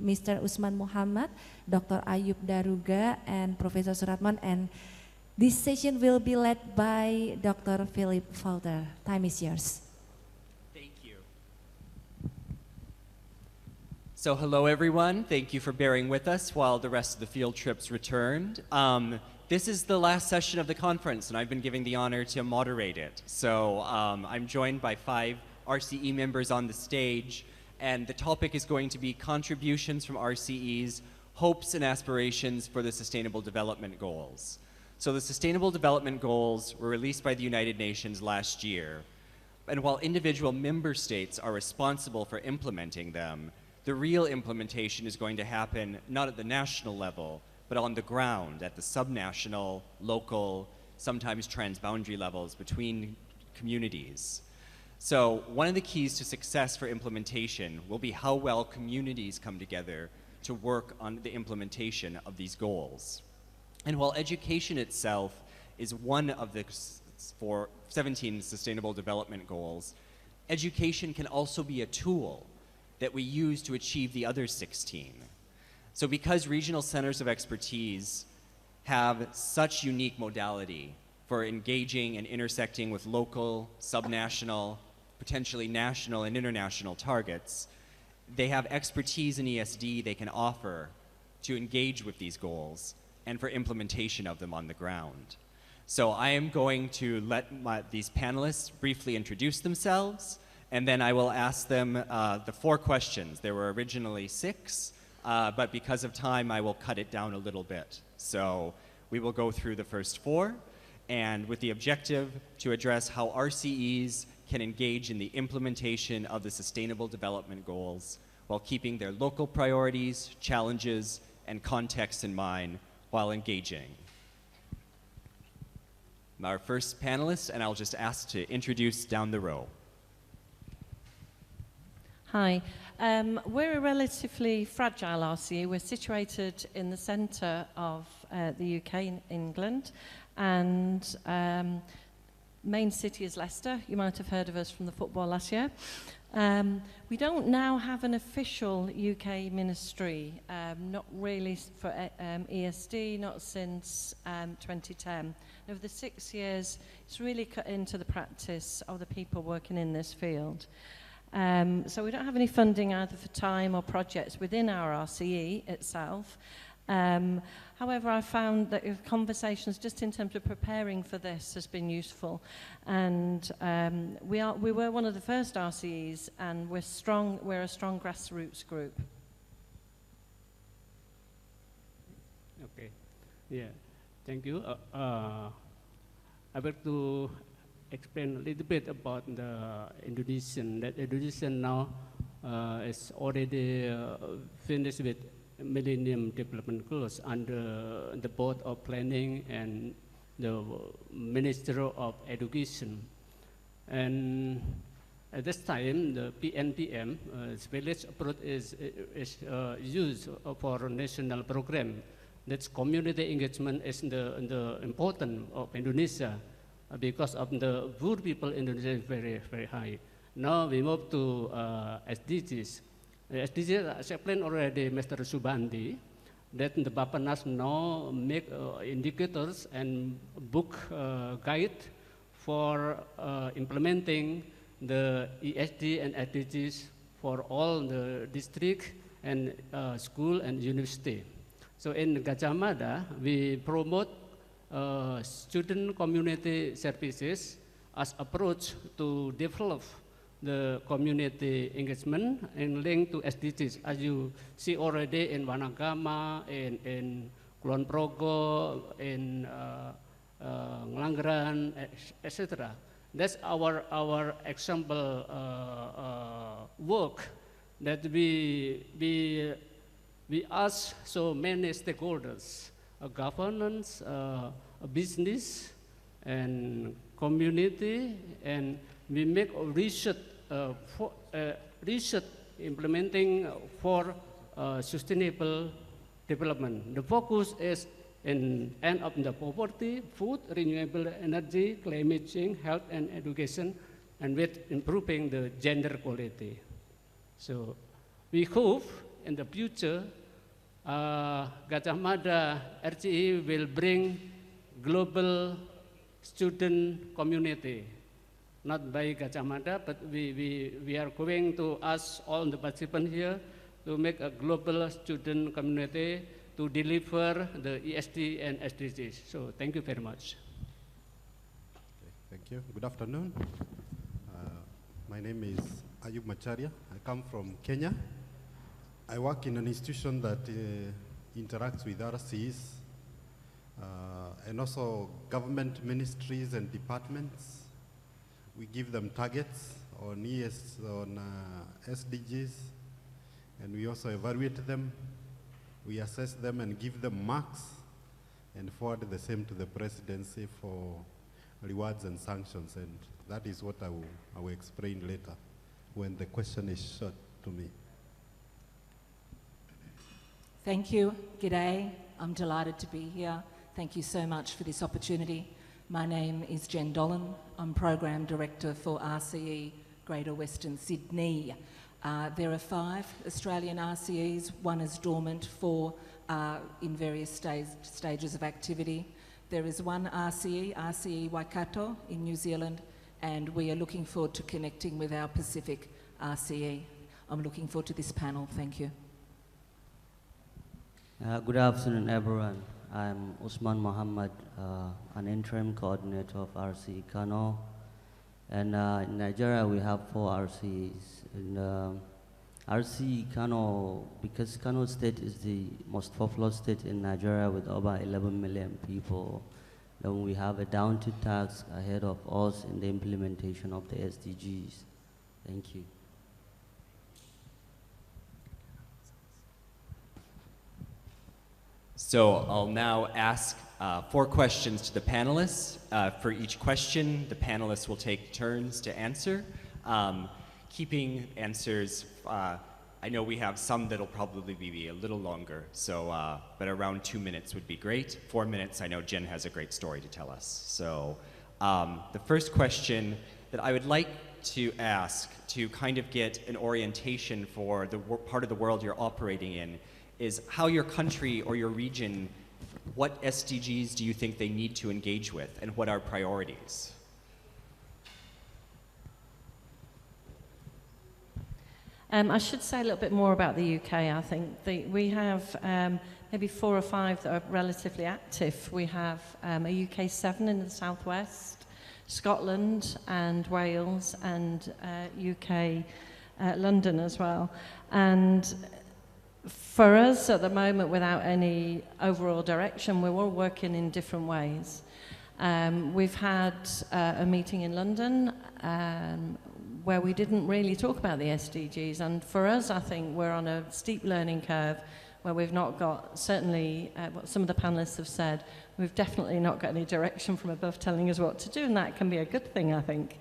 Mr. Usman Muhammad, Dr. Ayub Daruga, and Professor Suratman. And this session will be led by Dr. Philip Falter. Time is yours. Thank you. So hello everyone, thank you for bearing with us while the rest of the field trips returned. This is the last session of the conference and I've been given the honor to moderate it. So I'm joined by 5 RCE members on the stage, and the topic is going to be contributions from RCE's hopes and aspirations for the Sustainable Development Goals. So the Sustainable Development Goals were released by the United Nations last year, and while individual member states are responsible for implementing them, the real implementation is going to happen not at the national level, but on the ground at the subnational, local, sometimes transboundary levels between communities. So one of the keys to success for implementation will be how well communities come together to work on the implementation of these goals. And while education itself is one of the 17 Sustainable Development Goals, education can also be a tool that we use to achieve the other 16. So because regional centers of expertise have such unique modality for engaging and intersecting with local, subnational, potentially national and international targets, they have expertise in ESD they can offer to engage with these goals and for implementation of them on the ground. So I am going to let these panelists briefly introduce themselves, and then I will ask them the 4 questions. There were originally 6, but because of time, I will cut it down a little bit. So we will go through the first 4, and with the objective to address how RCEs can engage in the implementation of the Sustainable Development Goals while keeping their local priorities, challenges, and contexts in mind while engaging. Our first panelist, and I'll just ask to introduce down the row. Hi, we're a relatively fragile RCE. We're situated in the centre of the UK in England, and main city is Leicester. You might have heard of us from the football last year. We don't now have an official UK ministry, not really for ESD, not since 2010. Over the 6 years, it's really cut into the practice of the people working in this field. So we don't have any funding either for time or projects within our RCE itself. However, I found that conversations just in terms of preparing for this has been useful. And we were one of the first RCEs, and we're a strong grassroots group. Okay, yeah, thank you. I want to explain a little bit about the Indonesian. That Indonesian now is already finished with Millennium Development Goals under the Board of Planning and the Minister of Education. And at this time, the PNPM, village approach is used for a national program. That's community engagement is the important of Indonesia. Because of the poor people in Indonesia is very, very high. Now we move to SDGs. SDGs, as explained already, Mr. Subandi, that the Bapanas now make indicators and book guide for implementing the ESD and SDGs for all the district and school and university. So in Gajah Mada, we promote student community services as approach to develop the community engagement and link to SDGs, as you see already in Wanagama, in Kulon Progo, in Ngelanggeran, etc. That's our example work that we ask so many stakeholders, governance, business, and community, and we make research implementing for sustainable development. The focus is in end of the poverty, food, renewable energy, climate change, health and education, and with improving the gender quality. So we hope in the future, Gajah Mada RCE will bring global student community, not by Gajah Mada, but we are going to ask all the participants here to make a global student community to deliver the ESD and SDGs. So thank you very much. Okay, thank you. Good afternoon. My name is Ayub Macharia. I come from Kenya. I work in an institution that interacts with RCEs and also government ministries and departments. We give them targets on SDGs, and we also evaluate them. We assess them and give them marks and forward the same to the presidency for rewards and sanctions, and that is what I will explain later when the question is shot to me. Thank you. G'day. I'm delighted to be here. Thank you so much for this opportunity. My name is Jen Dolan. I'm Program Director for RCE Greater Western Sydney. There are 5 Australian RCEs. 1 is dormant, 4 are in various stages of activity. There is 1 RCE, RCE Waikato in New Zealand, and we are looking forward to connecting with our Pacific RCE. I'm looking forward to this panel. Thank you. Good afternoon, everyone. I'm Usman Muhammad, an interim coordinator of RCE Kano. And in Nigeria, we have 4 RCEs. And RCE Kano, because Kano State is the most populous state in Nigeria with over 11 million people, then we have a daunting task ahead of us in the implementation of the SDGs. Thank you. So I'll now ask 4 questions to the panelists. For each question, the panelists will take turns to answer. Keeping answers, I know we have some that'll probably be a little longer, so, but around 2 minutes would be great. 4 minutes, I know Jen has a great story to tell us. So the first question that I would like to ask to kind of get an orientation for the part of the world you're operating in is how your country or your region, what SDGs do you think they need to engage with, and what are priorities? I should say a little bit more about the UK, I think. We have maybe 4 or 5 that are relatively active. We have a UK 7 in the southwest, Scotland and Wales, and UK London as well. And for us at the moment, without any overall direction, we're all working in different ways. We've had a meeting in London where we didn't really talk about the SDGs, and for us, I think we're on a steep learning curve where we've not got, certainly what some of the panelists have said, we've definitely not got any direction from above telling us what to do, and that can be a good thing, I think.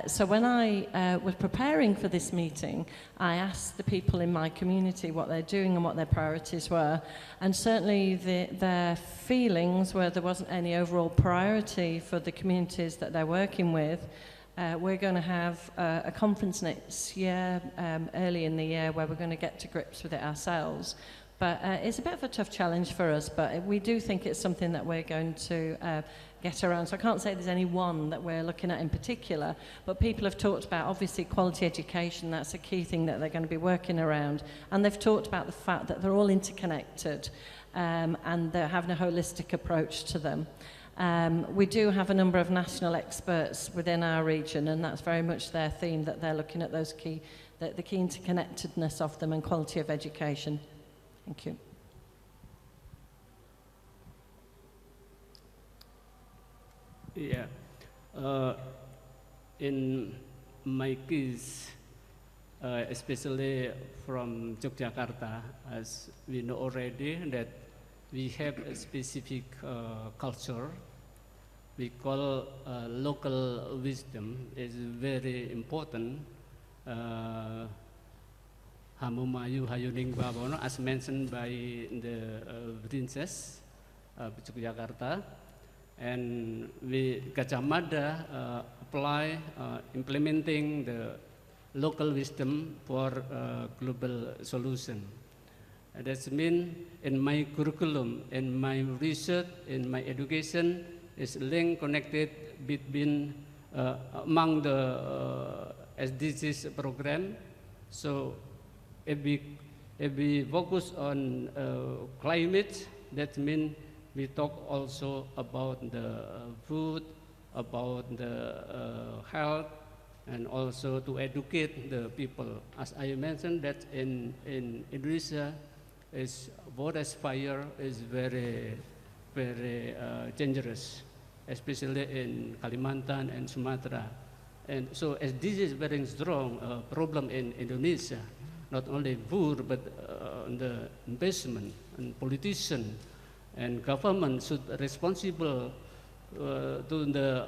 So when I was preparing for this meeting, I asked the people in my community what they're doing and what their priorities were, and certainly their feelings were there wasn't any overall priority for the communities that they're working with. We're going to have a conference next year, early in the year, where we're going to get to grips with it ourselves. But it's a bit of a tough challenge for us, but we do think it's something that we're going to get around. So I can't say there's any one that we're looking at in particular, but people have talked about, obviously, quality education. That's a key thing that they're going to be working around. And they've talked about the fact that they're all interconnected and they're having a holistic approach to them. We do have a number of national experts within our region, and that's very much their theme, that they're looking at those key interconnectedness of them and quality of education. Thank you. Yeah. In my case, especially from Yogyakarta, as we know already that we have a specific culture. We call local wisdom is very important. Hamumayu Hayuning Babono, as mentioned by the princess of Yogyakarta, and we Gajah Mada apply implementing the local wisdom for global solution. That means in my curriculum, in my research, in my education, is link connected between among the SDGs program. So if we focus on climate, that means we talk also about the food, about the health, and also to educate the people. As I mentioned that in Indonesia, forest fire is very dangerous, especially in Kalimantan and Sumatra. And so SDG is very strong problem in Indonesia, not only food, but the investment and politician and government should responsible to the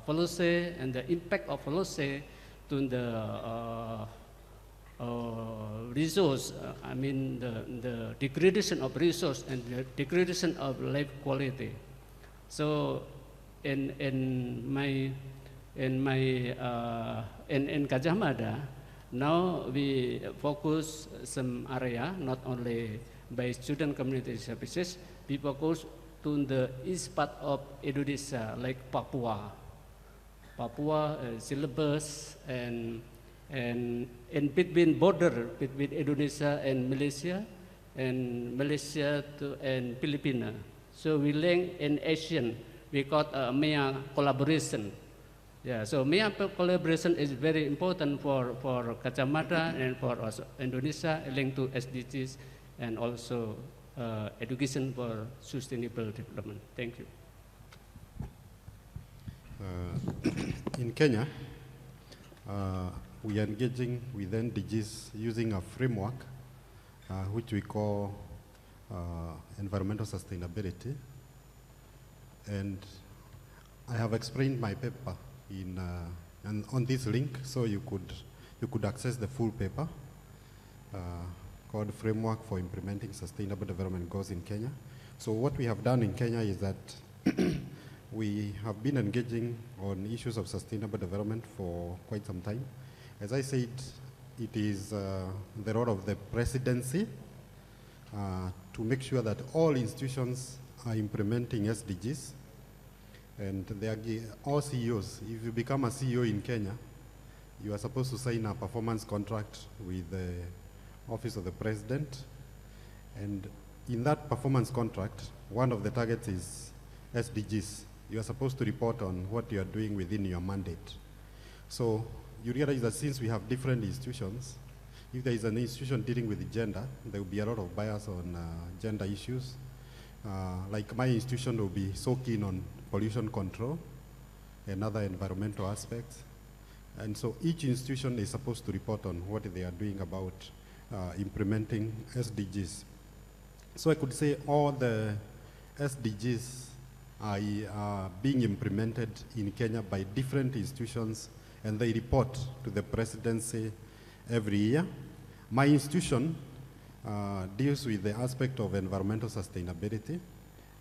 policy and the impact of policy to the resource, I mean the degradation of resource and the degradation of life quality. So in Gajah Mada, now we focus some area, not only by student community services, we focus to the east part of Indonesia, like Papua. Papua syllabus and in between border between Indonesia and Malaysia and Philippines. So we link in Asian, we call MEA collaboration. Yeah, so MEA collaboration is very important for Gajah Mada and for Indonesia, linked to SDGs and also education for sustainable development. Thank you. In Kenya, we are engaging with NDGs using a framework which we call environmental sustainability. And I have explained my paper and on this link, so you could access the full paper called Framework for Implementing Sustainable Development Goals in Kenya. So what we have done in Kenya is that we have been engaging on issues of sustainable development for quite some time. As I said, it is the role of the presidency to make sure that all institutions are implementing SDGs. And they are all CEOs. If you become a CEO in Kenya, you are supposed to sign a performance contract with the Office of the President. And in that performance contract, one of the targets is SDGs. You are supposed to report on what you are doing within your mandate. So you realize that since we have different institutions, if there is an institution dealing with gender, there will be a lot of bias on gender issues. Like my institution will be so keen on pollution control and other environmental aspects. And so each institution is supposed to report on what they are doing about implementing SDGs. So I could say all the SDGs are being implemented in Kenya by different institutions, and they report to the presidency every year. My institution deals with the aspect of environmental sustainability,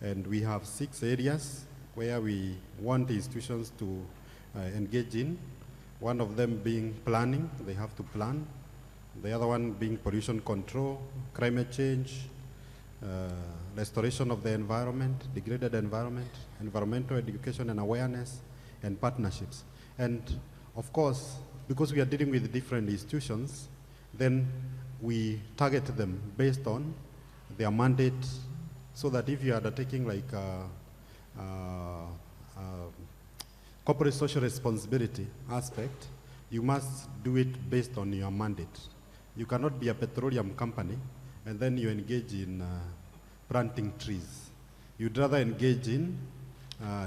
and we have 6 areas where we want institutions to engage in. One of them being planning, they have to plan. The other one being pollution control, climate change, restoration of the environment, degraded environment, environmental education and awareness, and partnerships. And of course, because we are dealing with different institutions, then we target them based on their mandate, so that if you are undertaking like corporate social responsibility aspect, you must do it based on your mandate. You cannot be a petroleum company and then you engage in planting trees. You'd rather engage in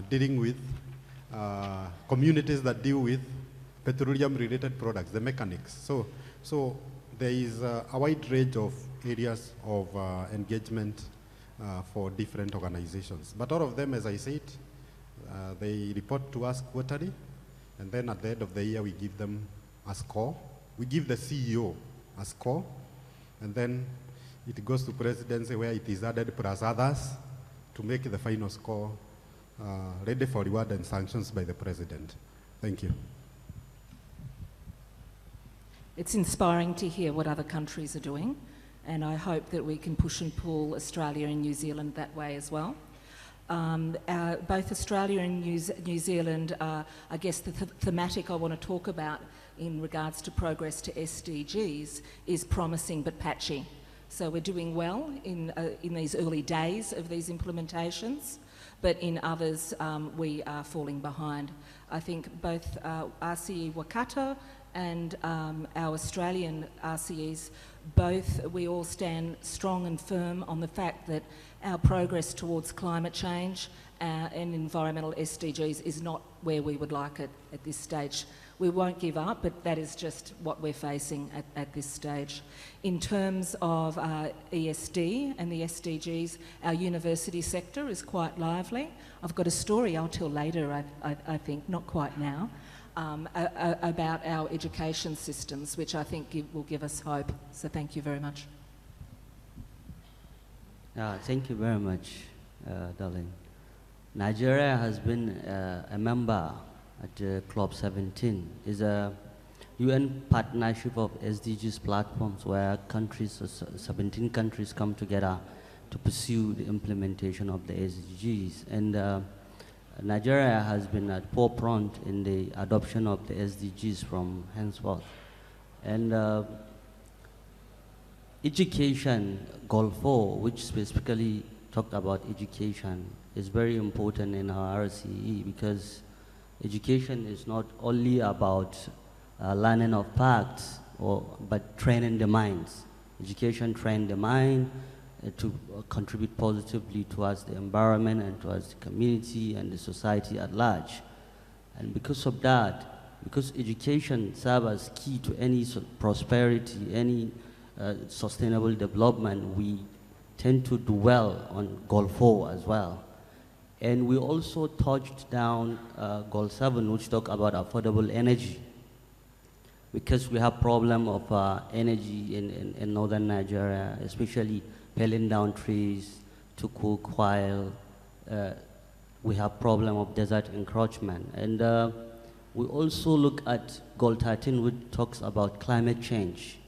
dealing with communities that deal with petroleum-related products, the mechanics. So there is a wide range of areas of engagement for different organizations. But all of them, as I said, they report to us quarterly, and then at the end of the year, we give them a score. We give the CEO a score, and then it goes to presidency where it is added plus others to make the final score ready for reward and sanctions by the president. Thank you. It's inspiring to hear what other countries are doing, and I hope that we can push and pull Australia and New Zealand that way as well. Both Australia and New Zealand, I guess the thematic I want to talk about in regards to progress to SDGs is promising but patchy. So we're doing well in these early days of these implementations, but in others we are falling behind. I think both RCE Waikato and our Australian RCEs, we all stand strong and firm on the fact that our progress towards climate change and environmental SDGs is not where we would like it at this stage. We won't give up, but that is just what we're facing at this stage. In terms of ESD and the SDGs, our university sector is quite lively. I've got a story I'll tell later, I think, not quite now, about our education systems, which I think will give us hope. So thank you very much. Thank you very much, Darlene. Nigeria has been a member at Club 17. It's a UN partnership of SDGs platforms where 17 countries come together to pursue the implementation of the SDGs. And Nigeria has been at forefront in the adoption of the SDGs from henceforth. And education, Goal 4, which specifically talked about education, is very important in our RCE because education is not only about learning of facts, but training the minds. Education trains the mind to contribute positively towards the environment and towards the community and the society at large. And because of that, because education serves as key to any prosperity, any sustainable development, we tend to do well on Goal 4 as well. And we also touched down Goal 7, which talk about affordable energy. Because we have problem of energy in northern Nigeria, especially felling down trees to cook while we have problem of desert encroachment. And we also look at Goal 13, which talks about climate change,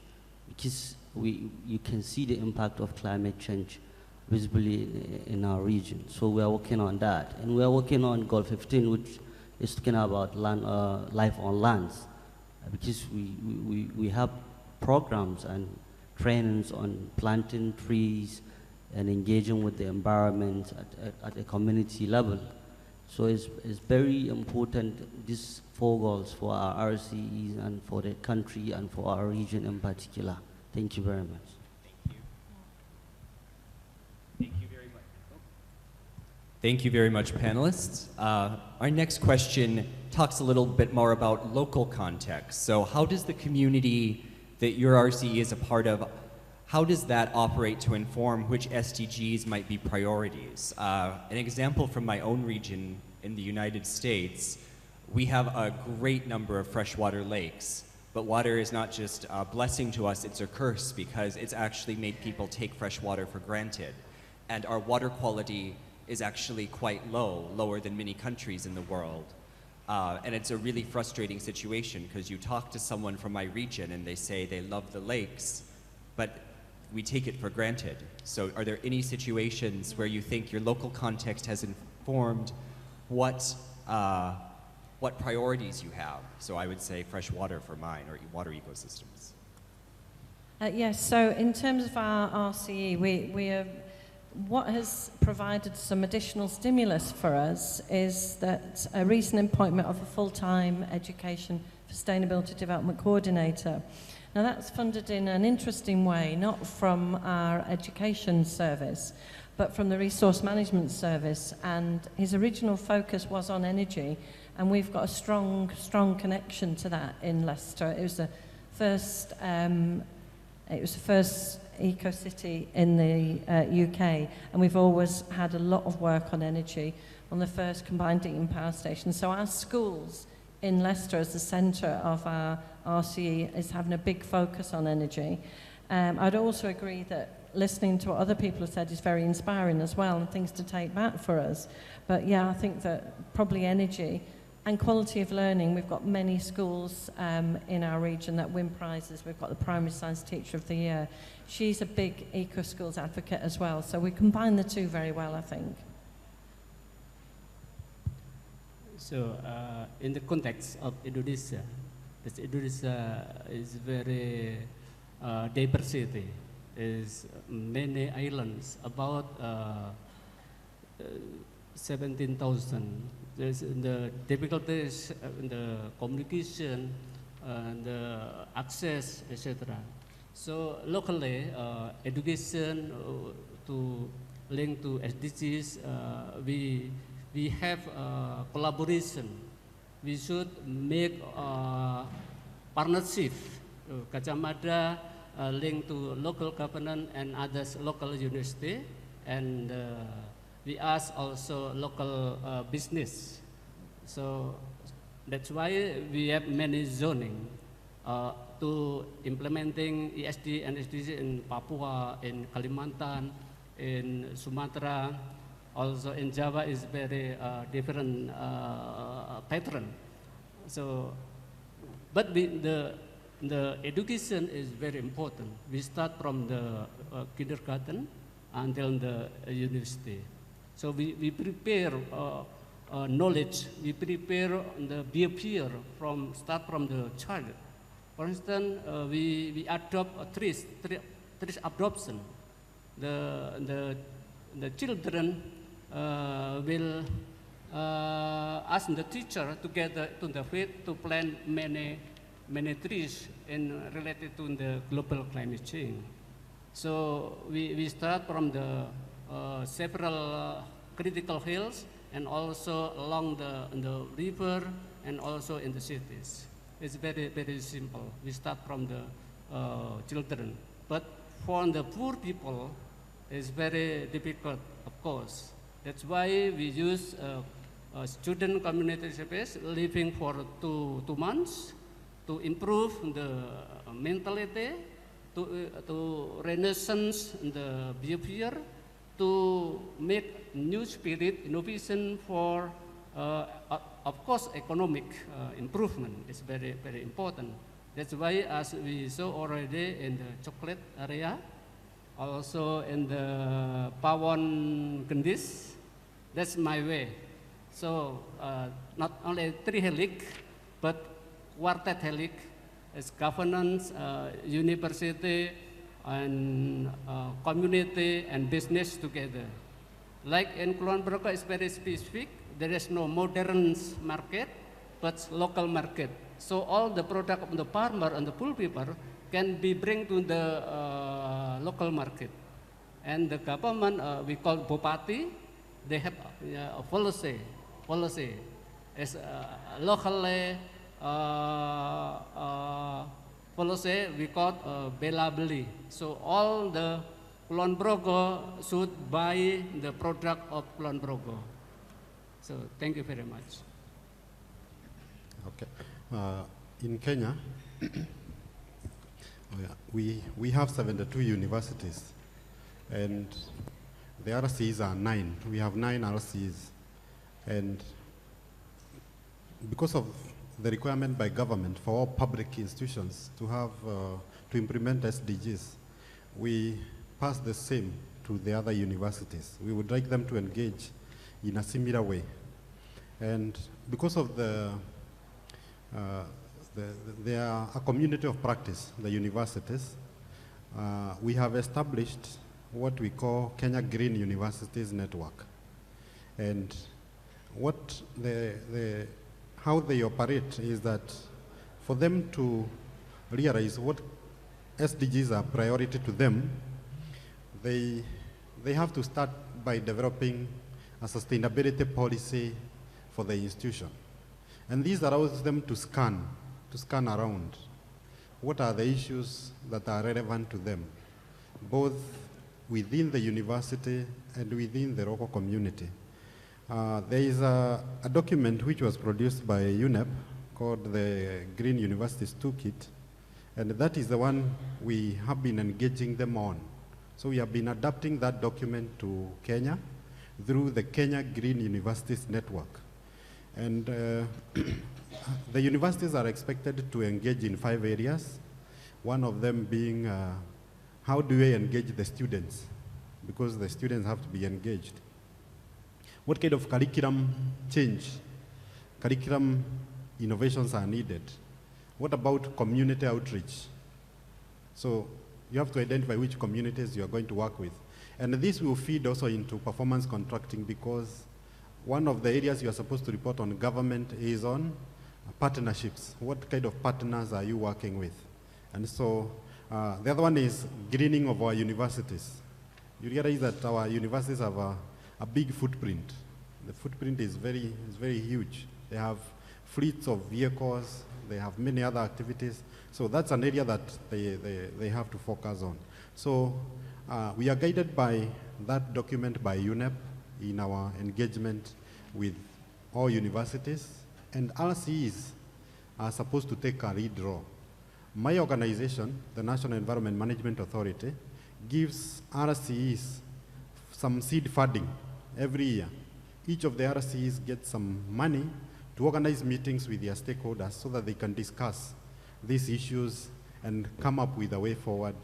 because you can see the impact of climate change visibly in our region. So we are working on that. And we are working on Goal 15, which is talking about life on lands, because we have programs and trainings on planting trees and engaging with the environment at a community level. So it's very important, these 4 goals for our RCEs and for the country and for our region in particular. Thank you very much. Thank you very much. Thank you very much, panelists. Our next question talks a little bit more about local context. So how does the community that your RCE is a part of, how does that operate to inform which SDGs might be priorities? An example from my own region in the United States, we have a great number of freshwater lakes, but water is not just a blessing to us, it's a curse because it's actually made people take fresh water for granted. And our water quality is actually quite low, lower than many countries in the world. And it's a really frustrating situation because you talk to someone from my region and they say they love the lakes, but we take it for granted. So are there any situations where you think your local context has informed what priorities you have? So I would say fresh water for mine, or water ecosystems. Yes, so in terms of our RCE, we are, what has provided some additional stimulus for us is that a recent appointment of a full-time education sustainability development coordinator. Now that's funded in an interesting way, not from our education service, but from the resource management service, and his original focus was on energy, and we've got a strong connection to that in Leicester. It was the first eco-city in the UK, and we've always had a lot of work on energy on the first combined heat and power station. So our schools in Leicester as the centre of our RCE is having a big focus on energy. I'd also agree that listening to what other people have said is very inspiring as well, and things to take back for us. But yeah, I think that probably energy And quality of learning, we've got many schools in our region that win prizes. We've got the Primary Science Teacher of the Year. She's a big eco-schools advocate as well. So we combine the two very well, I think. So in the context of Indonesia, this Indonesia is very diversity. Is many islands, about 17,000. There's the difficulties in the communication, the access, etc. So locally, education to link to SDGs, we have collaboration. We should make partnership. Gajah Mada linked to local government and others local university, and we ask also local business. So that's why we have many zoning to implementing ESD and SDG in Papua, in Kalimantan, in Sumatra, also in Java is very different pattern. So, but the education is very important. We start from the kindergarten until the university. So we prepare knowledge, we prepare the behavior start from the child. For instance, we adopt trees adoption. The children will ask the teacher together to the field to plant many trees related to the global climate change. So we start from the several critical hills and also along the river and also in the cities. It's very, very simple. We start from the children. But for the poor people, it's very difficult, of course. That's why we use student community space living for two months to improve the mentality, to renaissance the behavior, to make new spirit, innovation for, of course, economic improvement is very, very important. That's why, as we saw already in the chocolate area, also in the Pawon Gendis, that's my way. So not only 3 helix, but quartet helix is governance, university, and community and business together. Like in Kulon Progo is very specific. There is no modern market, but local market. So all the product of the farmer and the poor people can be bring to the local market. And the government, we call Bupati, they have a policy is locally policy we call Bela Beli. So all the Kulon Progo should buy the product of Kulon Progo. So thank you very much. Okay. In Kenya, we have 72 universities, and the RCEs are 9. We have 9 RCEs, and because of the requirement by government for all public institutions to have to implement SDGs, we pass the same to the other universities. We would like them to engage in a similar way, and because of they are a community of practice, the universities, we have established what we call Kenya Green Universities Network, and what how they operate is that for them to realize what SDGs are priority to them, they have to start by developing a sustainability policy for the institution. And this allows them to scan around what are the issues that are relevant to them, both within the university and within the local community. There is a document which was produced by UNEP called the Green Universities Toolkit, and that is the one we have been engaging them on. So we have been adapting that document to Kenya through the Kenya Green Universities Network. And the universities are expected to engage in 5 areas, one of them being how do we engage the students, because the students have to be engaged. What kind of curriculum change, curriculum innovations are needed? What about community outreach? So you have to identify which communities you are going to work with. And this will feed also into performance contracting, because one of the areas you are supposed to report on government is on partnerships. What kind of partners are you working with? And so the other one is greening of our universities. You realize that our universities have a big footprint. The footprint is very huge. They have fleets of vehicles, they have many other activities. So that's an area that they have to focus on. So we are guided by that document by UNEP in our engagement with all universities, and RCEs are supposed to take a lead role. My organization, the National Environment Management Authority, gives RCEs some seed funding every year. Each of the RCEs gets some money to organize meetings with their stakeholders so that they can discuss these issues and come up with a way forward.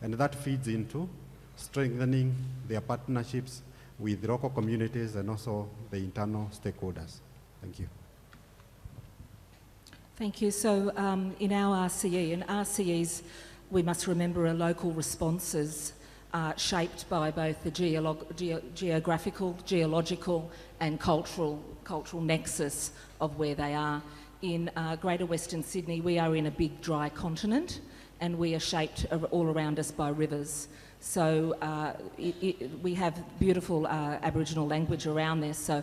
And that feeds into strengthening their partnerships with local communities and also the internal stakeholders. Thank you. Thank you. So in our RCE, and RCEs, we must remember, are local responses shaped by both the geographical, geological and cultural nexus of where they are. In Greater Western Sydney, we are in a big dry continent, and we are shaped all around us by rivers. So we have beautiful Aboriginal language around this. So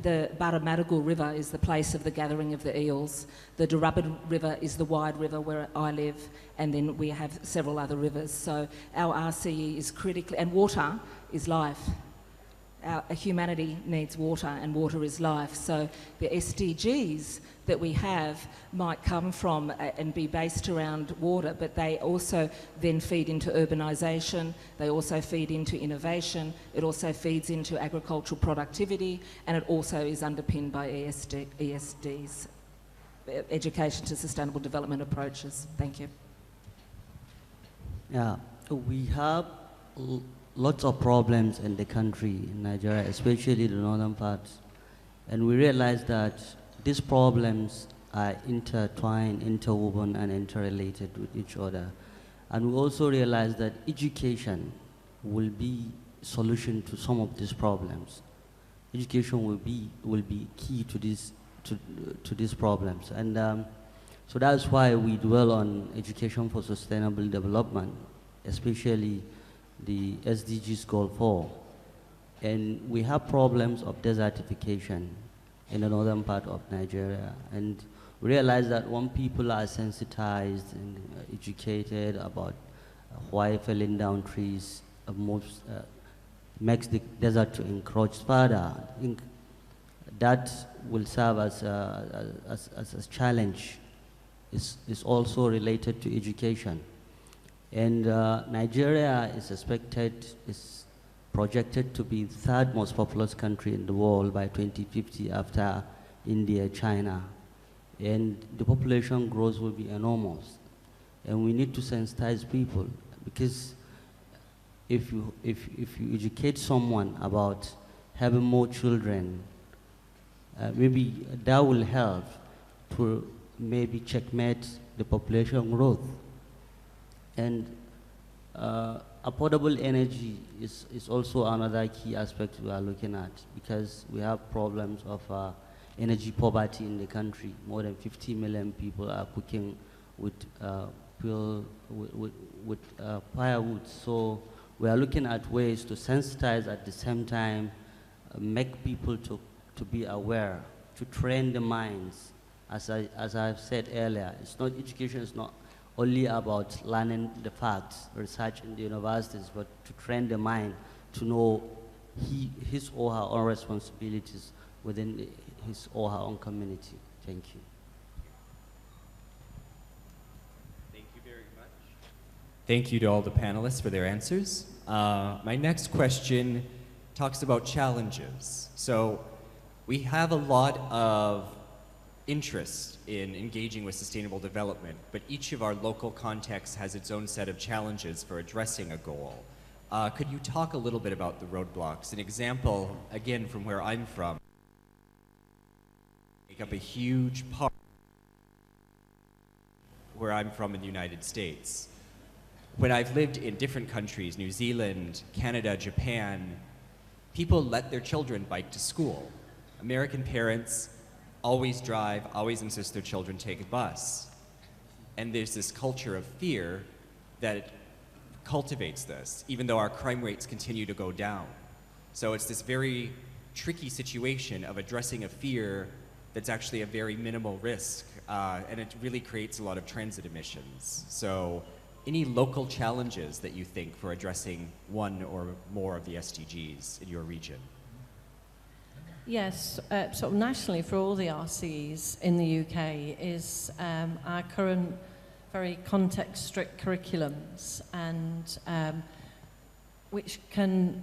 the Barramadigal River is the place of the gathering of the eels. The Durrubbin River is the wide river where I live, and then we have several other rivers. So our RCE is critically, and water is life. Humanity needs water, and water is life. So the SDGs that we have might come from and be based around water, but they also then feed into urbanisation, they also feed into innovation, it also feeds into agricultural productivity, and it also is underpinned by ESDs, Education to Sustainable Development approaches. Thank you. Yeah, we have lots of problems in the country, in Nigeria, especially the northern parts. And we realize that these problems are intertwined, interwoven, and interrelated with each other. And we also realize that education will be solution to some of these problems. Education will be key to these problems. And so that's why we dwell on education for sustainable development, especially the SDGs Goal 4. And we have problems of desertification in the northern part of Nigeria. And we realize that when people are sensitized and educated about why felling down trees makes the desert to encroach further, I think that will serve as a challenge. It's also related to education. And Nigeria is projected to be the third most populous country in the world by 2050 after India, China. And the population growth will be enormous. And we need to sensitize people, because if you educate someone about having more children, maybe that will help to maybe checkmate the population growth. And affordable energy is also another key aspect we are looking at, because we have problems of energy poverty in the country. More than 50 million people are cooking with firewood. So we are looking at ways to sensitize, at the same time make people to be aware, to train the minds. As I've said earlier, education is not only about learning the facts, research in the universities, but to train the mind to know his or her own responsibilities within his or her own community. Thank you. Thank you very much. Thank you to all the panelists for their answers. My next question talks about challenges. So We have a lot of interest in engaging with sustainable development, but each of our local contexts has its own set of challenges for addressing a goal. Could you talk a little bit about the roadblocks? An example, again, from where I'm from, make up a huge part where I'm from in the United States. When I've lived in different countries, New Zealand, Canada, Japan, people let their children bike to school. American parents always drive, always insist their children take a bus. And there's this culture of fear that cultivates this, even though our crime rates continue to go down. So it's this very tricky situation of addressing a fear that's actually a very minimal risk, and it really creates a lot of transit emissions. So any local challenges that you think for addressing one or more of the SDGs in your region? Yes, sort of nationally for all the RCEs in the UK is our current very context-strict curriculums, and which can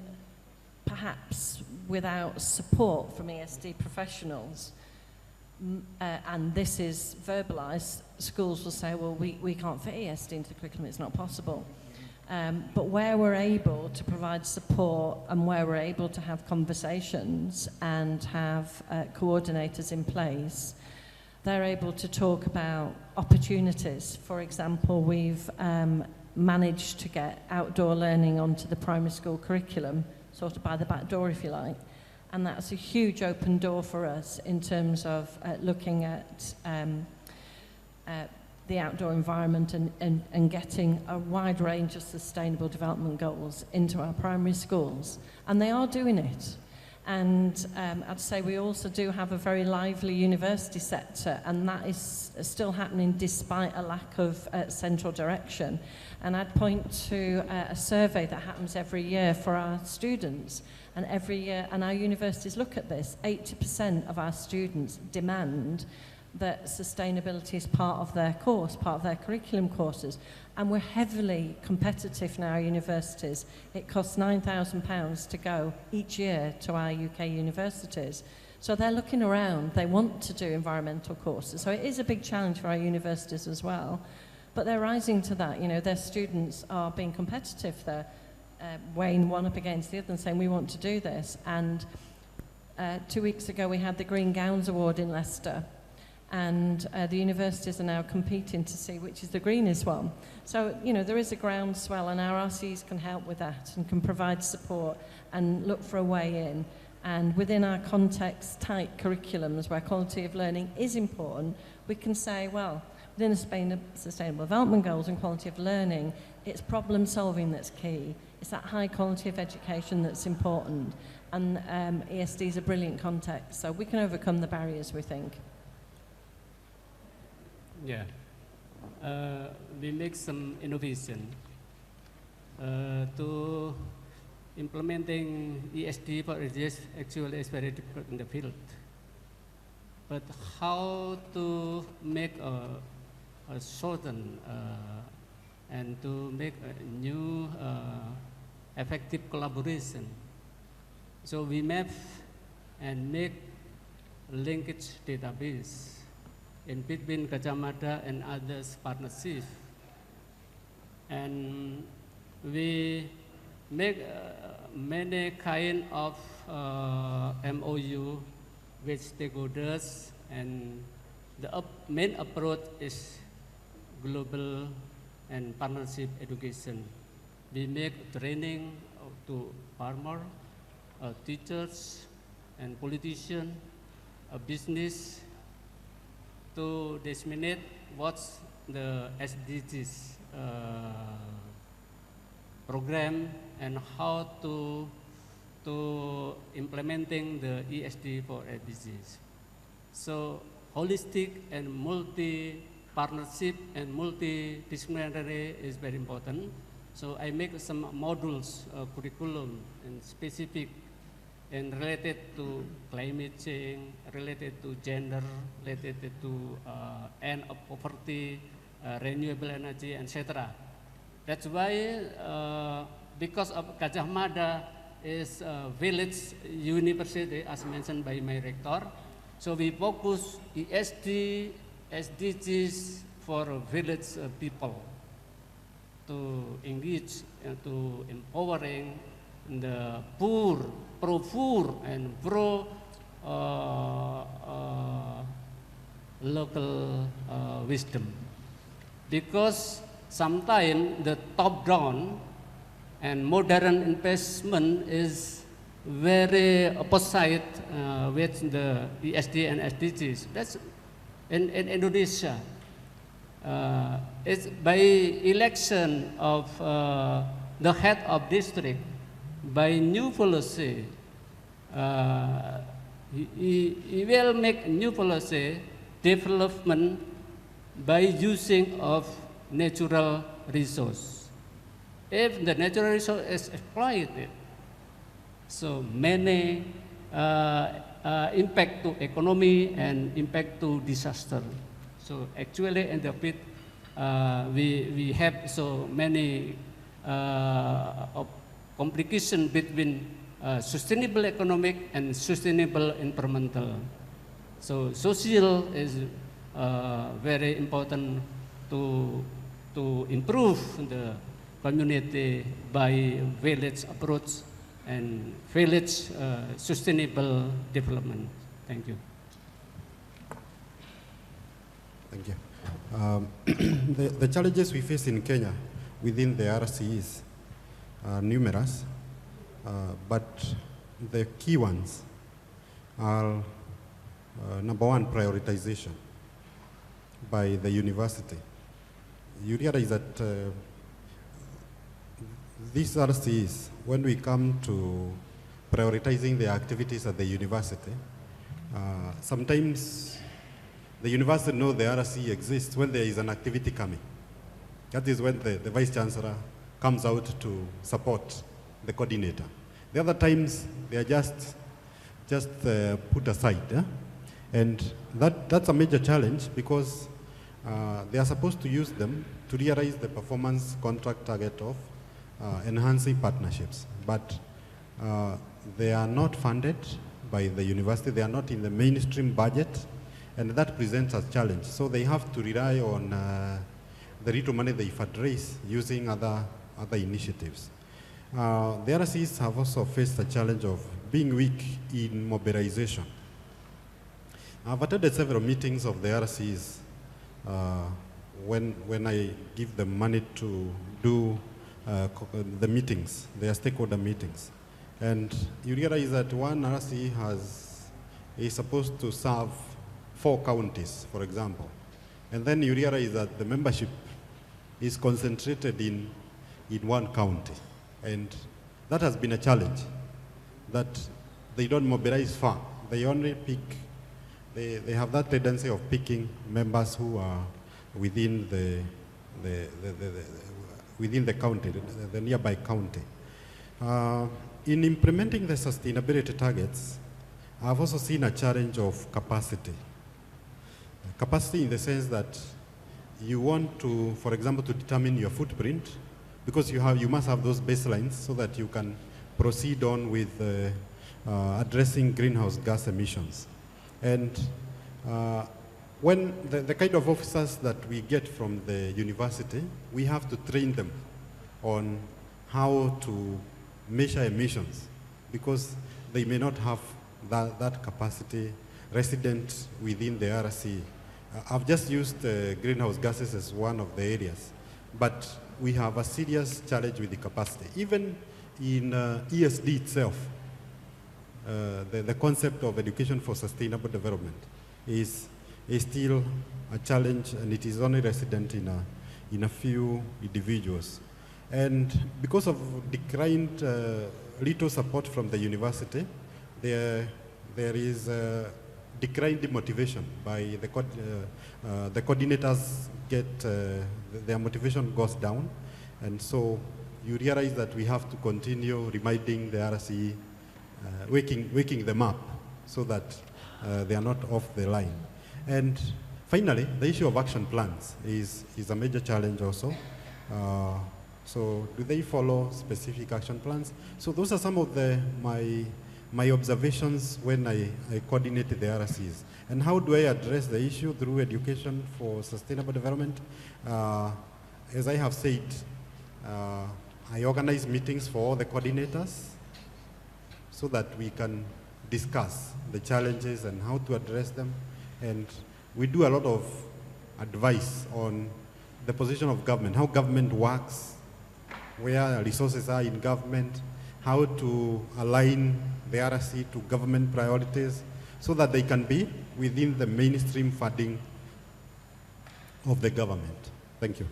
perhaps, without support from ESD professionals, and this is verbalised, schools will say, well, we can't fit ESD into the curriculum, it's not possible. But where we're able to provide support and where we're able to have conversations and have coordinators in place, they're able to talk about opportunities. For example, we've managed to get outdoor learning onto the primary school curriculum, sort of by the back door, if you like. And that's a huge open door for us in terms of looking at the outdoor environment and getting a wide range of sustainable development goals into our primary schools. And they are doing it. And I'd say we also do have a very lively university sector, and that is still happening despite a lack of central direction. And I'd point to a survey that happens every year for our students. And every year, and our universities look at this, 80% of our students demand that sustainability is part of their course, part of their curriculum courses. And we're heavily competitive in our universities. It costs £9,000 to go each year to our UK universities. So they're looking around, they want to do environmental courses. So it is a big challenge for our universities as well. But they're rising to that, you know, their students are being competitive. They're weighing one up against the other and saying, we want to do this. And 2 weeks ago, we had the Green Gowns Award in Leicester. And the universities are now competing to see which is the greenest one. So, you know, there is a groundswell, and our RCEs can help with that and can provide support and look for a way in. And within our context-tight curriculums, where quality of learning is important, we can say, well, within the Sustainable Development Goals and quality of learning, it's problem-solving that's key. It's that high quality of education that's important. And ESD is a brilliant context, so we can overcome the barriers, we think. Yeah, we make some innovation to implementing ESD for RCE actually is very difficult in the field. But how to make a certain and to make a new effective collaboration. So we map and make linkage database in between Gajah Mada and others partnership. And we make many kind of MOU with stakeholders, and the main approach is global and partnership education. We make training to farmers, teachers, and politicians, business, to disseminate what's the SDGs program and how to implementing the ESD for SDGs. So holistic and multi-partnership and multidisciplinary is very important. So I make some modules, curriculum and specific and related to climate change, related to gender, related to end of poverty, renewable energy, etc. That's why, because of Gajah Mada is a village university, as mentioned by my rector. So we focus ESD, SDGs for village people to engage and to empowering the poor, pro-poor and local wisdom. Because sometimes the top-down and modern investment is very opposite with the ESD and SDGs. That's in Indonesia. It's by election of the head of district, by new policy, he will make new policy development by using of natural resource. If the natural resource is exploited, so many impact to economy and impact to disaster. So actually in the pit, we have so many complication between sustainable economic and sustainable environmental. So social is very important to improve the community by village approach and village sustainable development. Thank you. Thank you. The challenges we face in Kenya within the RCEs are numerous, but the key ones are number one, prioritization by the university. You realize that these RCEs, when we come to prioritizing the activities at the university, sometimes the university knows the RCE exists when there is an activity coming. That is when the Vice Chancellor comes out to support the coordinator. The other times, they are just put aside. Yeah? And that's a major challenge because they are supposed to use them to realize the performance contract target of enhancing partnerships. But they are not funded by the university. They are not in the mainstream budget. And that presents a challenge. So they have to rely on the little money they fundraise using other initiatives. The RCEs have also faced a challenge of being weak in mobilization. I've attended several meetings of the RCEs when I give them money to do the meetings, their stakeholder meetings. And you realize that one RCE is supposed to serve 4 counties, for example. And then you realize that the membership is concentrated in one county. And that has been a challenge, that they don't mobilize far. They only pick, they have that tendency of picking members who are within the county, the nearby county. In implementing the sustainability targets, I've also seen a challenge of capacity. Capacity in the sense that you want to, for example, to determine your footprint, because you must have those baselines so that you can proceed on with addressing greenhouse gas emissions. And when the kind of officers that we get from the university, we have to train them on how to measure emissions, because they may not have that capacity resident within the RCE. I've just used greenhouse gases as one of the areas, but we have a serious challenge with the capacity. Even in ESD itself, the concept of education for sustainable development is still a challenge, and it is only resident in a few individuals. And because of declined little support from the university, there is declined motivation by the coordinators their motivation goes down, and so you realize that we have to continue reminding the RCE, waking them up so that they are not off the line. And finally, the issue of action plans is a major challenge also. So do they follow specific action plans? So those are some of my observations when I coordinated the RCEs. And how do I address the issue? Through education for sustainable development. As I have said, I organize meetings for all the coordinators so that we can discuss the challenges and how to address them. And we do a lot of advice on the position of government, how government works, where resources are in government, how to align the RC to government priorities so that they can be within the mainstream funding of the government. Thank you.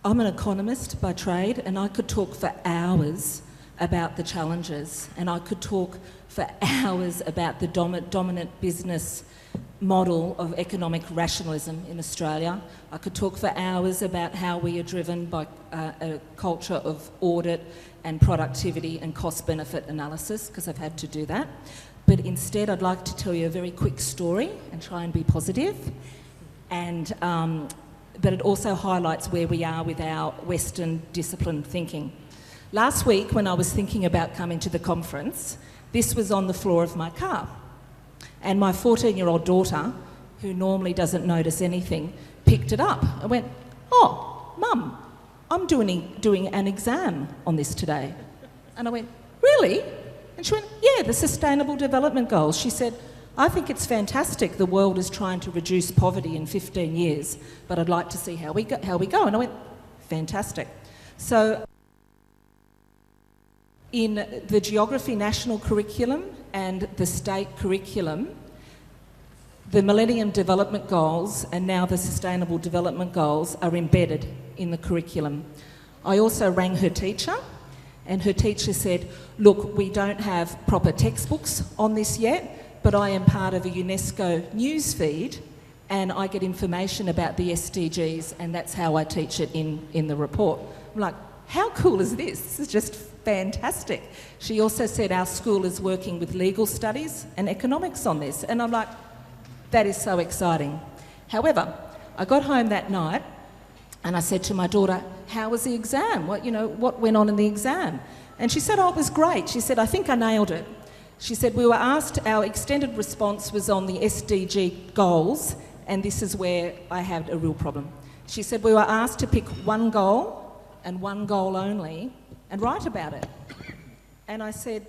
I'm an economist by trade, and I could talk for hours about the challenges, and I could talk for hours about the dominant business model of economic rationalism in Australia. I could talk for hours about how we are driven by a culture of audit and productivity and cost-benefit analysis, because I've had to do that. But instead, I'd like to tell you a very quick story and try and be positive. And but it also highlights where we are with our Western disciplined thinking. Last week, when I was thinking about coming to the conference, this was on the floor of my car. And my 14-year-old daughter, who normally doesn't notice anything, picked it up. I went, "Oh, Mum, I'm doing an exam on this today." And I went, "Really?" And she went, "Yeah, the Sustainable Development Goals." She said, "I think it's fantastic the world is trying to reduce poverty in 15 years, but I'd like to see how we go." And I went, "Fantastic." So in the Geography National Curriculum and the state curriculum, the Millennium Development Goals and now the Sustainable Development Goals are embedded in the curriculum. I also rang her teacher, and her teacher said, "Look, we don't have proper textbooks on this yet, but I am part of a UNESCO news feed and I get information about the SDGs, and that's how I teach it in the report." I'm like, how cool is this? This is just fantastic. She also said our school is working with legal studies and economics on this, and I'm like, that is so exciting. However, I got home that night and I said to my daughter, "How was the exam? What went on in the exam?" And she said, "Oh, it was great." She said, "I think I nailed it." She said, "We were asked, our extended response was on the SDG goals, and this is where I had a real problem." She said, "We were asked to pick one goal and one goal only and write about it." And I said,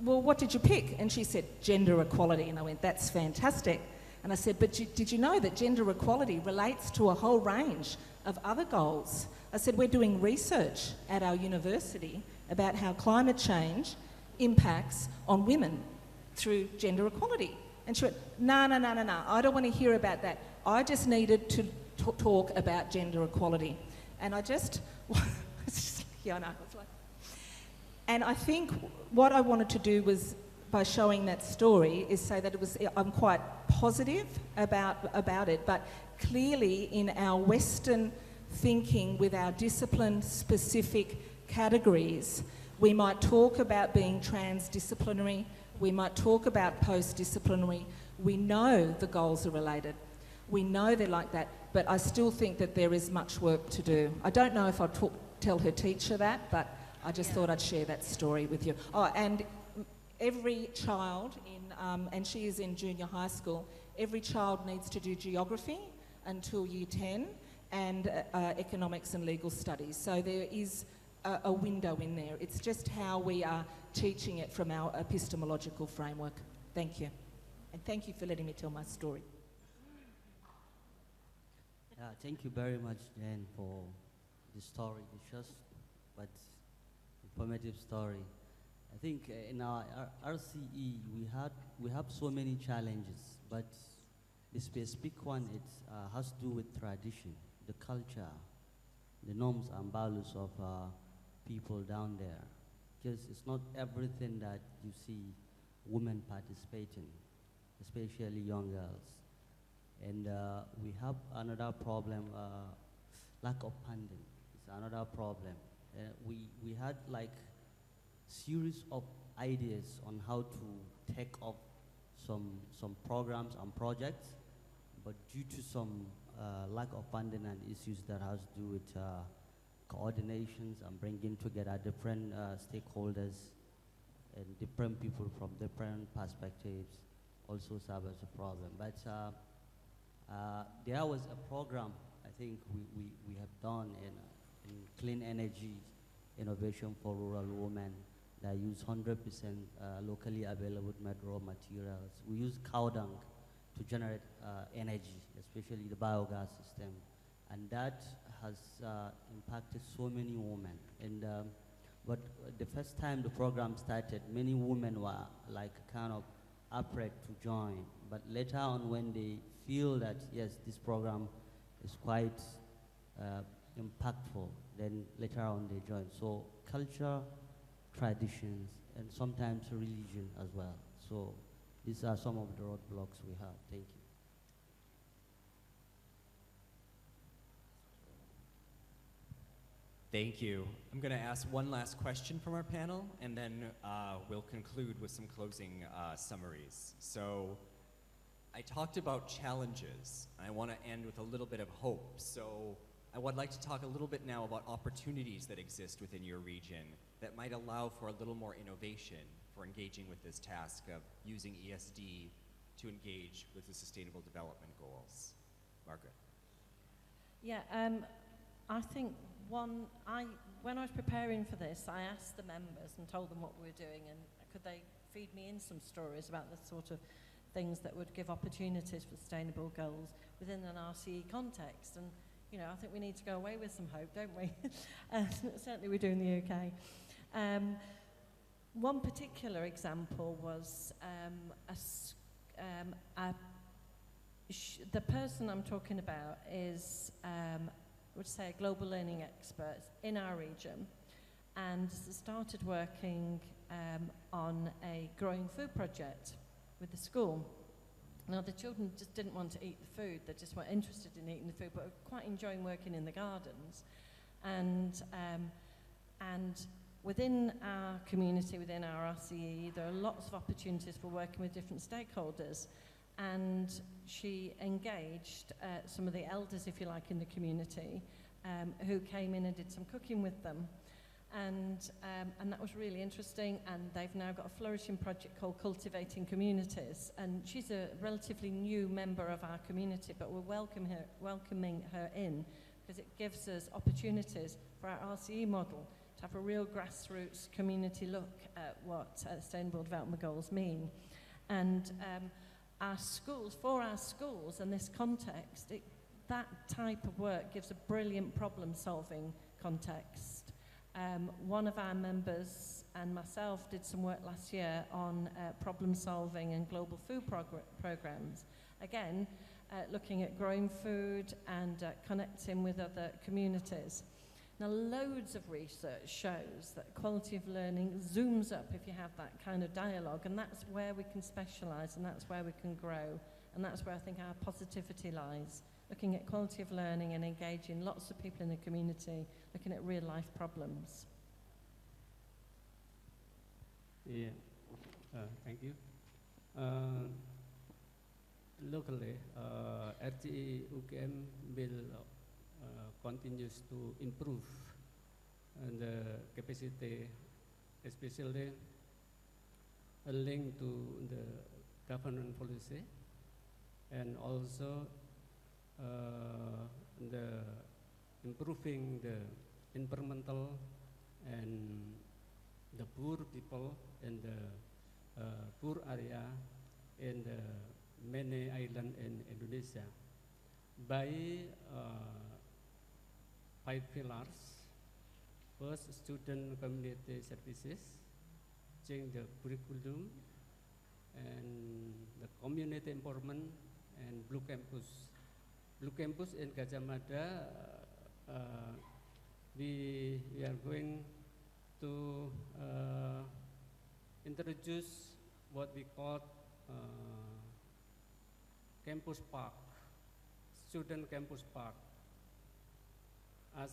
"Well, what did you pick?" And she said, "Gender equality." And I went, "That's fantastic." And I said, "But did you know that gender equality relates to a whole range of other goals?" I said, "We're doing research at our university about how climate change impacts on women through gender equality." And she went, no, I don't want to hear about that. I just needed to talk about gender equality." And I just, yeah, I know. It's like, and I think what I wanted to do was, by showing that story, is say that I'm quite positive about it, but clearly in our Western thinking with our discipline-specific categories, we might talk about being transdisciplinary, we might talk about post-disciplinary. We know the goals are related. We know they're like that, but I still think that there is much work to do. I don't know if I'll tell her teacher that, but I just thought I'd share that story with you. Oh, and every child and she is in junior high school, every child needs to do geography until year 10 and economics and legal studies. So there is a window in there. It's just how we are teaching it from our epistemological framework. Thank you. And thank you for letting me tell my story. Yeah, thank you very much, Jen, for the story. It's just but informative story. I think in our RCE we have so many challenges, but the specific one has to do with tradition, the culture, the norms and values of people down there. Because it's not everything that you see women participating, especially young girls. And we have another problem, lack of funding. It's another problem. We had like series of ideas on how to take up some programs and projects, but due to some lack of funding and issues that has to do with coordinations and bringing together different stakeholders and different people from different perspectives also serve as a problem. But there was a program I think we have done in clean energy innovation for rural women that use 100% locally available raw materials. We use cow dung to generate energy, especially the biogas system. And that has impacted so many women. And but the first time the program started, many women were like kind of afraid to join. But later on, when they feel that yes, this program is quite impactful, then later on they join. So culture, traditions, and sometimes religion as well. So these are some of the roadblocks we have. Thank you. Thank you. I'm going to ask one last question from our panel, and then we'll conclude with some closing summaries. So I talked about challenges. I want to end with a little bit of hope. So I would like to talk a little bit now about opportunities that exist within your region that might allow for a little more innovation for engaging with this task of using ESD to engage with the Sustainable Development Goals. Margaret. Yeah, I think when I was preparing for this, I asked the members and told them what we were doing, and could they feed me in some stories about the sort of things that would give opportunities for sustainable goals within an RCE context. And, you know, I think we need to go away with some hope, don't we? Certainly we do in the UK. One particular example was the person I'm talking about is I would say a global learning expert in our region, and started working on a growing food project with the school. Now the children just didn't want to eat the food, they just weren't interested in eating the food, but were quite enjoying working in the gardens. And within our community, within our RCE, there are lots of opportunities for working with different stakeholders. And she engaged some of the elders, if you like, in the community who came in and did some cooking with them. And that was really interesting, and they've now got a flourishing project called Cultivating Communities. And she's a relatively new member of our community, but we're welcoming her in because it gives us opportunities for our RCE model to have a real grassroots community look at what Sustainable Development Goals mean. And our schools, for our schools in this context, that type of work gives a brilliant problem-solving context. One of our members and myself did some work last year on problem-solving and global food programs. Again, looking at growing food and connecting with other communities. Now, loads of research shows that quality of learning zooms up if you have that kind of dialogue, and that's where we can specialise, and that's where we can grow, and that's where I think our positivity lies. Looking at quality of learning and engaging lots of people in the community, looking at real life problems. Yeah, thank you. Locally, RCE UKM will continues to improve the capacity, especially linked to the government policy, and also the improving the environmental and the poor people in the poor area in the many islands in Indonesia by 5 pillars. First, student community services, change the curriculum, and the community empowerment, and Blue Campus. Blue Campus in Gajah Mada, we are going to introduce what we call campus park, student campus park. As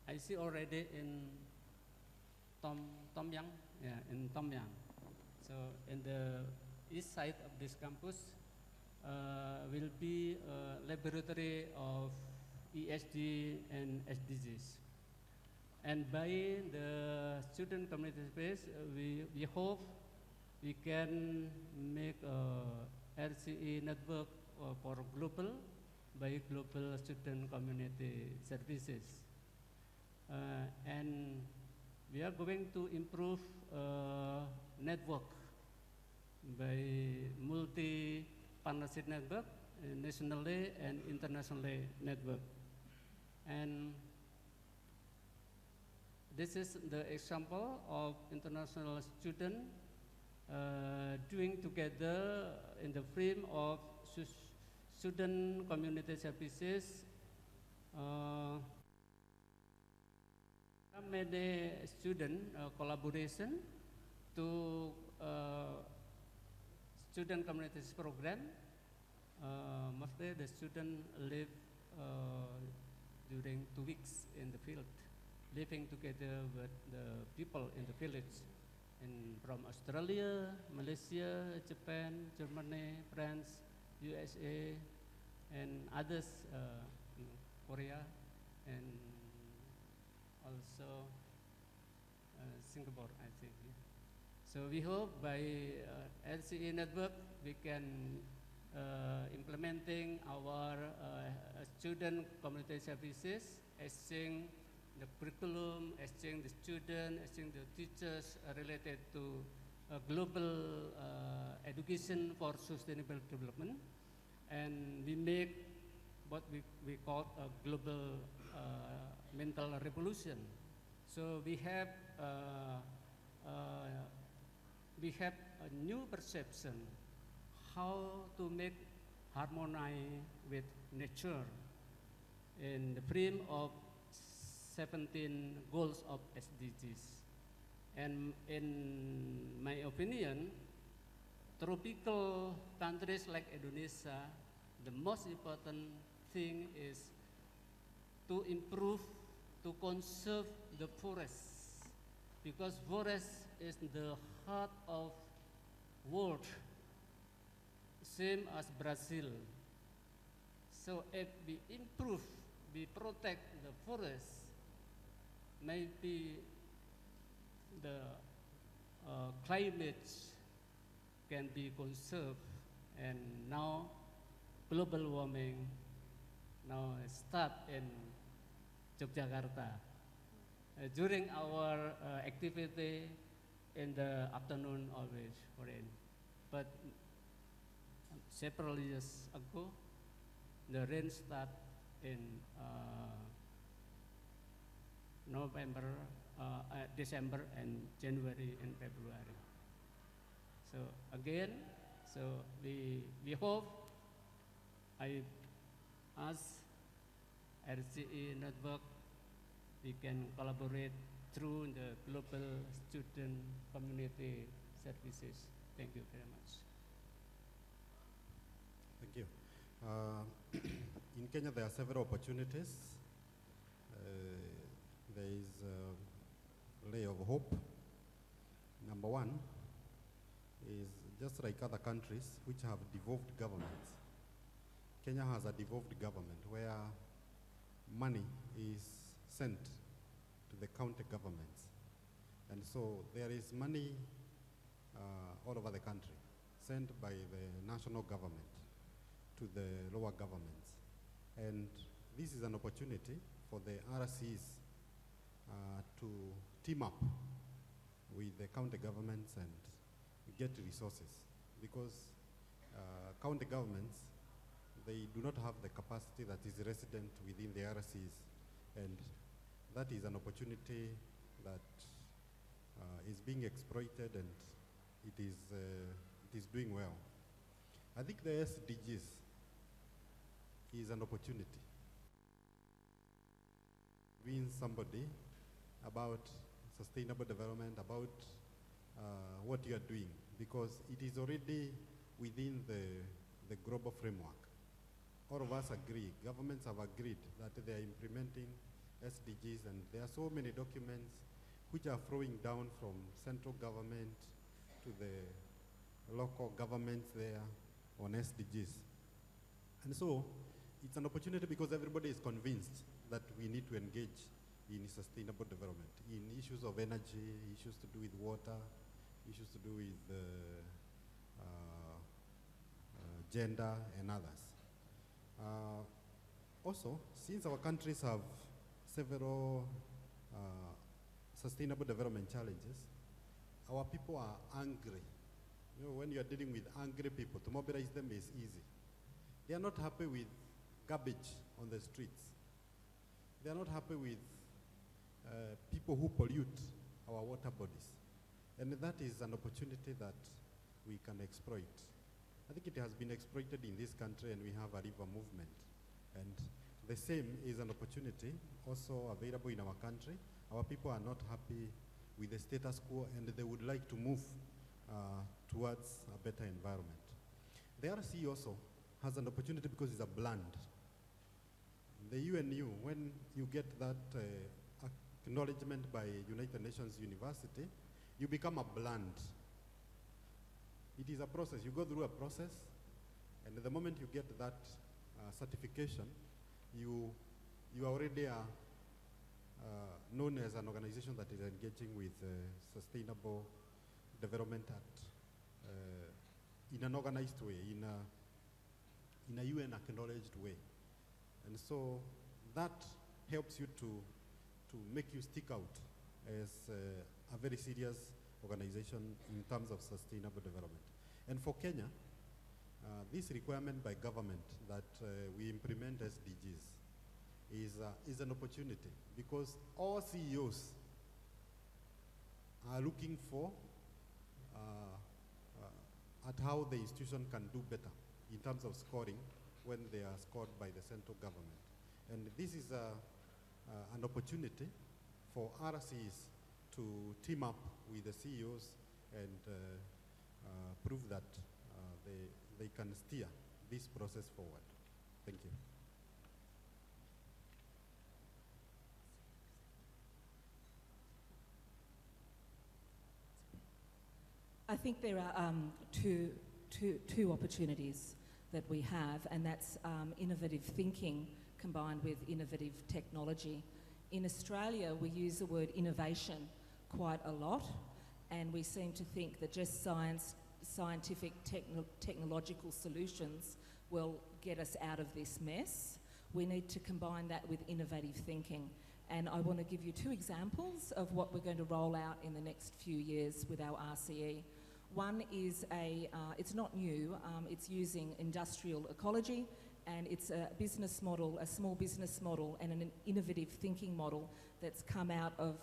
I see already in Tom Yang, yeah, in Tom Yang. So in the east side of this campus, will be a laboratory of ESG and SDGs. And by the student community space, we hope we can make a RCE network for global by global student community services. And we are going to improve network by multi-partnership network, nationally and internationally network. And this is the example of international students doing together in the frame of student community services. Many student collaboration to student communities program. Mostly the students live during 2 weeks in the field, living together with the people in the village, from Australia, Malaysia, Japan, Germany, France, USA, and others, Korea, and also Singapore, I think. Yeah. So we hope by RCE network we can implementing our student community services, exchange the curriculum, exchange the students, exchange the teachers related to global education for sustainable development. And we make what we call a global mental revolution. So we have a new perception how to make harmony with nature in the frame of 17 goals of SDGs. And in my opinion, tropical countries like Indonesia, the most important thing is to improve, to conserve the forests, because forest is the heart of world, same as Brazil. So if we improve, we protect the forest, maybe the climate can be conserved, and now global warming now start in Yogyakarta. During our activity in the afternoon always rain, but several years ago the rain start in November, December, and January and February. So again, so we hope I ask RCE network we can collaborate through the global student community services. Thank you very much. Thank you. In Kenya, there are several opportunities. There is a ray of hope. Number one is just like other countries which have devolved governments. Kenya has a devolved government where money is sent to the county governments. And so there is money all over the country sent by the national government to the lower governments. And this is an opportunity for the RCs to team up with the county governments and get resources, because county governments, they do not have the capacity that is resident within the RCs, and that is an opportunity that is being exploited, and it is doing well. I think the SDGs is an opportunity. Being somebody about sustainable development, about what you are doing, because it is already within the global framework. All of us agree, governments have agreed that they are implementing SDGs, and there are so many documents which are flowing down from central government to the local governments there on SDGs. And so it's an opportunity because everybody is convinced that we need to engage in sustainable development, in issues of energy, issues to do with water, issues to do with gender and others. Also, since our countries have several sustainable development challenges, our people are angry. You know, when you are dealing with angry people, to mobilize them is easy. They are not happy with garbage on the streets. They are not happy with people who pollute our water bodies. And that is an opportunity that we can exploit. I think it has been exploited in this country, and we have a river movement. And the same is an opportunity also available in our country. Our people are not happy with the status quo, and they would like to move towards a better environment. The RCE also has an opportunity because it's a brand. The UNU, when you get that acknowledgement by United Nations University, you become a brand. It is a process. You go through a process, and the moment you get that certification, you already are known as an organization that is engaging with sustainable development in an organized way, in a UN acknowledged way. And so that helps you to make you stick out as a very serious organization in terms of sustainable development. And for Kenya, this requirement by government that we implement SDGs is an opportunity, because all CEOs are looking for at how the institution can do better in terms of scoring when they are scored by the central government. And this is an opportunity for RCEs to team up with the CEOs and prove that they can steer this process forward. Thank you. I think there are two opportunities that we have, and that's innovative thinking combined with innovative technology. In Australia, we use the word innovation quite a lot, and we seem to think that just scientific, technological solutions will get us out of this mess. We need to combine that with innovative thinking. And I want to give you two examples of what we're going to roll out in the next few years with our RCE. One is it's not new, it's using industrial ecology, and it's a business model, a small business model, and an innovative thinking model that's come out of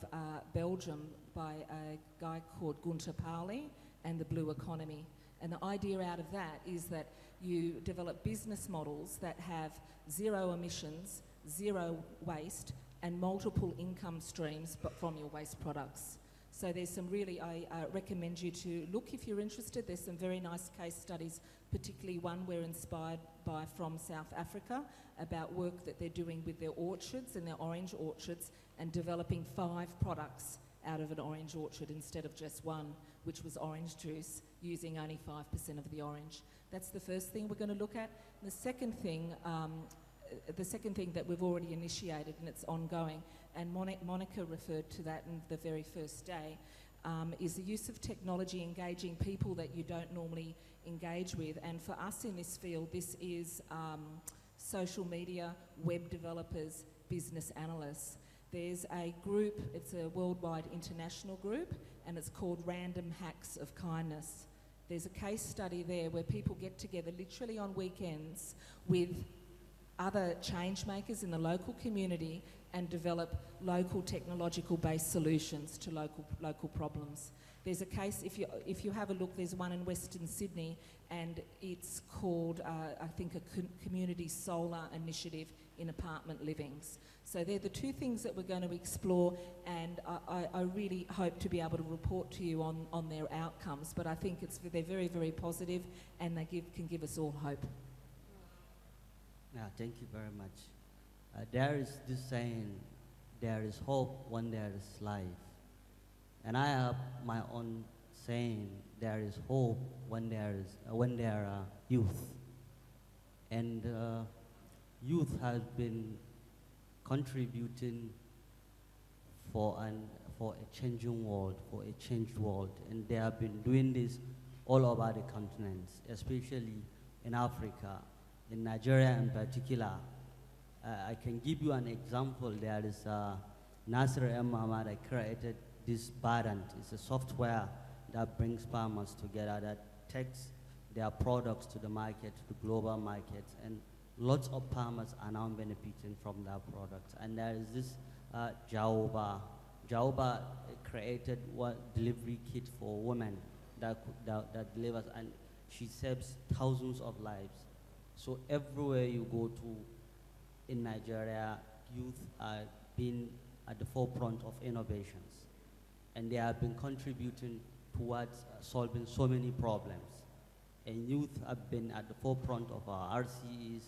Belgium by a guy called Gunter Pauli and the Blue Economy. And the idea out of that is that you develop business models that have zero emissions, zero waste, and multiple income streams but from your waste products. So there's some really, I recommend you to look if you're interested. There's some very nice case studies, particularly one we're inspired by from South Africa about work that they're doing with their orchards and their orange orchards and developing 5 products out of an orange orchard instead of just one, which was orange juice, using only 5% of the orange. That's the first thing we're going to look at. The second thing that we've already initiated, and it's ongoing, and Monica referred to that in the very first day, is the use of technology engaging people that you don't normally engage with. And for us in this field, this is social media, web developers, business analysts. There's a group, it's a worldwide international group, and it's called Random Hacks of Kindness. There's a case study there where people get together literally on weekends with other change makers in the local community and develop local technological-based solutions to local problems. There's a case, if you have a look, there's one in Western Sydney, and it's called, I think, a community solar initiative in apartment livings. So they're the two things that we're going to explore, and I really hope to be able to report to you on their outcomes. But I think they're very, very positive, and they can give us all hope. Yeah, thank you very much. There is this saying, there is hope when there is life. And I have my own saying, there is hope when there are youth. And youth has been contributing for a changing world, for a changed world. And they have been doing this all over the continents, especially in Africa, in Nigeria in particular. I can give you an example. There is Nasir M. Muhammad that created this Badant. It's a software that brings farmers together, that takes their products to the market, to the global markets, and lots of farmers are now benefiting from that product. And there is this Jaoba. Jaoba created one delivery kit for women that delivers, and she saves thousands of lives. So everywhere you go to in Nigeria, youth are being at the forefront of innovations, and they have been contributing towards solving so many problems. And youth have been at the forefront of our RCEs,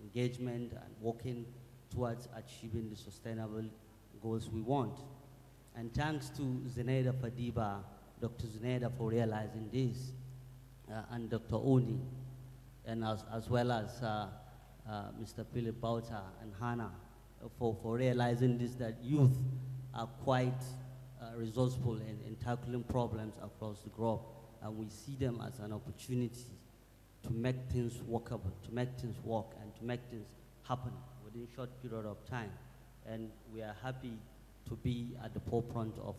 engagement, and working towards achieving the sustainable goals we want. And thanks to Zenaida Fadiba, Dr. Zenaida for realizing this, and Dr. Oni, and as well as Mr. Philip Bauta and Hannah for realizing this, that youth are quite resourceful in tackling problems across the globe. And we see them as an opportunity to make things workable, to make things work, and to make things happen within a short period of time. And we are happy to be at the forefront of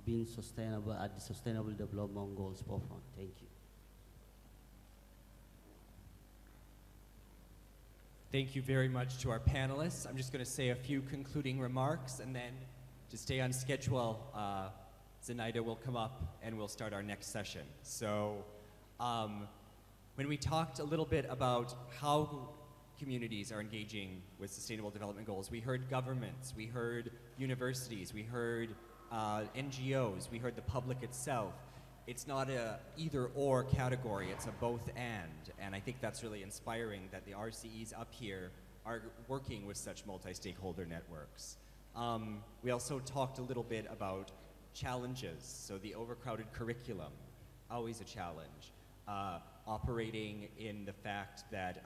being sustainable, at the Sustainable Development Goals forefront. Thank you. Thank you very much to our panelists. I'm just going to say a few concluding remarks, and then to stay on schedule, Zenaida will come up and we'll start our next session. So when we talked a little bit about how communities are engaging with Sustainable Development Goals, we heard governments, we heard universities, we heard NGOs, we heard the public itself. It's not a either or category, it's a both and I think that's really inspiring that the RCEs up here are working with such multi-stakeholder networks. We also talked a little bit about challenges, so the overcrowded curriculum, always a challenge. Operating in the fact that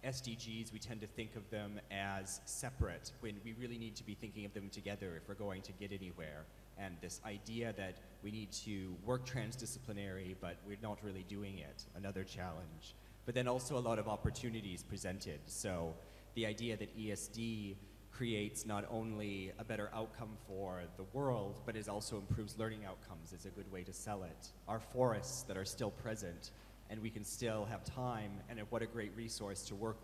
SDGs, we tend to think of them as separate when we really need to be thinking of them together if we're going to get anywhere. And this idea that we need to work transdisciplinary, but we're not really doing it, another challenge. But then also a lot of opportunities presented. So the idea that ESD creates not only a better outcome for the world, but it also improves learning outcomes is a good way to sell it. Our forests that are still present, and we can still have time, and what a great resource to work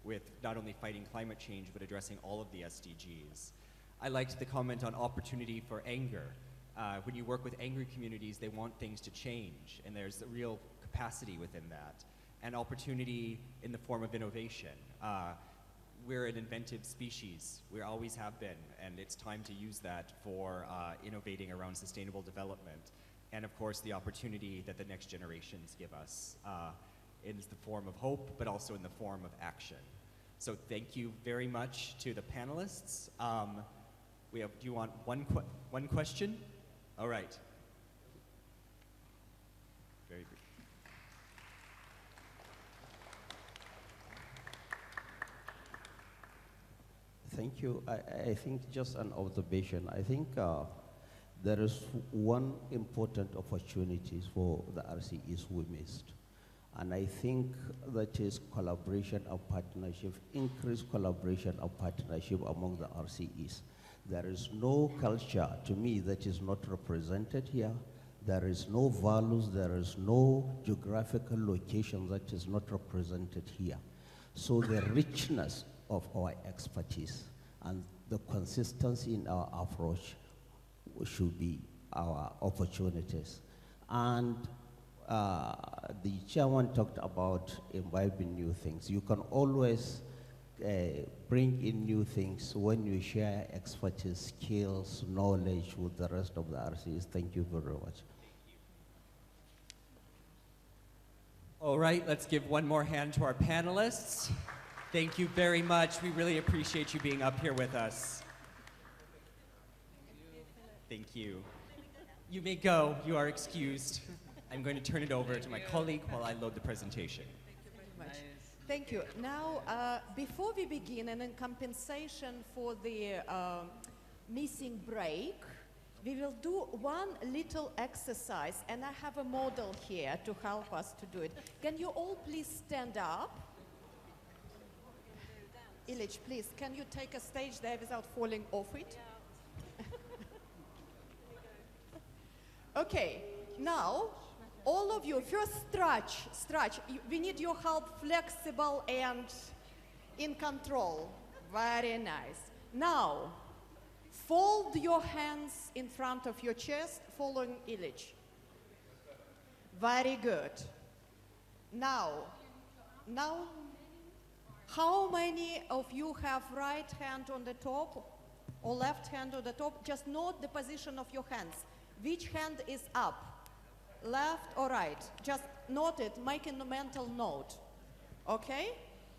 with not only fighting climate change, but addressing all of the SDGs. I liked the comment on opportunity for anger. When you work with angry communities, they want things to change, and there's a real capacity within that. And opportunity in the form of innovation. We're an inventive species. We always have been, and it's time to use that for innovating around sustainable development. And of course, the opportunity that the next generations give us in the form of hope, but also in the form of action. So thank you very much to the panelists. Do you want one question? All right. Very good. Thank you. I think just an observation. I think there is one important opportunity for the RCEs we missed. And I think that is collaboration and partnership, increased collaboration and partnership among the RCEs. There is no culture, to me, that is not represented here. There is no values, there is no geographical location that is not represented here. So the richness of our expertise and the consistency in our approach should be our opportunities. And the chairman talked about imbibing new things. You can always bring in new things when you share expertise, skills, knowledge with the rest of the RCs. Thank you very much. All right, let's give one more hand to our panelists. Thank you very much. We really appreciate you being up here with us. Thank you. You may go. You are excused. I'm going to turn it over to my colleague while I load the presentation. Thank you very much. Thank you. Now, before we begin, and in compensation for the missing break, we will do one little exercise, and I have a model here to help us to do it. Can you all please stand up? Ilich, please, can you take a stage there without falling off it? Okay, now, all of you, first stretch. We need your help, flexible and in control. Very nice. Now, fold your hands in front of your chest, following Ilich. Very good. Now, how many of you have right hand on the top or left hand on the top? Just note the position of your hands. Which hand is up? Left or right? Just note it, make a mental note. Okay?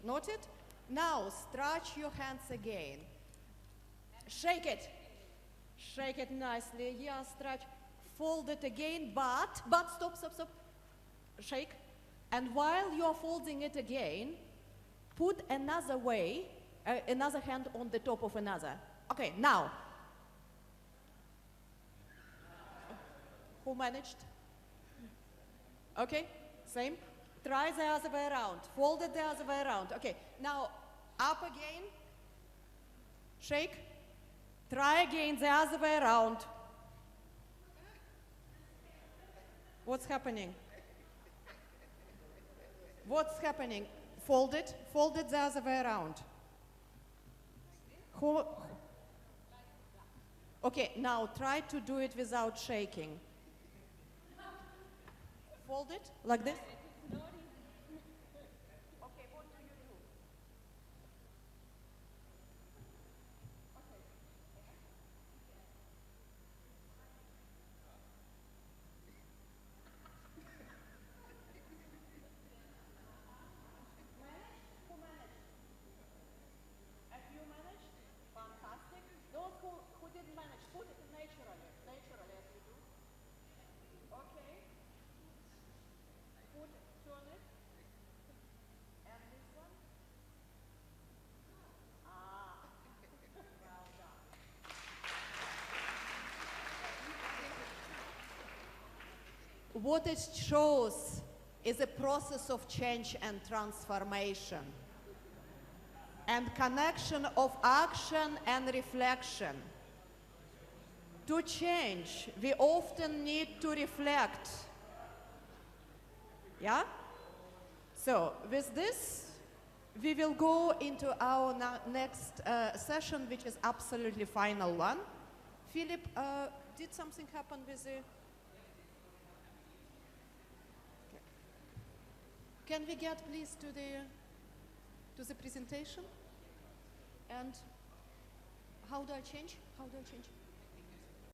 Note it? Now, stretch your hands again. Shake it. Shake it nicely. Yeah, stretch. Fold it again, but stop. Shake. And while you are folding it again, put another hand on the top of another. Okay, now. Who managed? Okay, same. Try the other way around. Fold it the other way around. Okay, now up again. Shake. Try again the other way around. What's happening? What's happening? Fold it the other way around. Okay, now try to do it without shaking. Fold it like this. Okay, what do you do? Who managed? Have you managed? Fantastic. Those who didn't manage, put it naturally as you do. Okay. Turn it. And this one. Well done. What it shows is a process of change and transformation and connection of action and reflection. To change, we often need to reflect. Yeah? So with this, we will go into our next session, which is absolutely final one. Philip, did something happen with the... Okay. Can we get please to the presentation? And how do I change?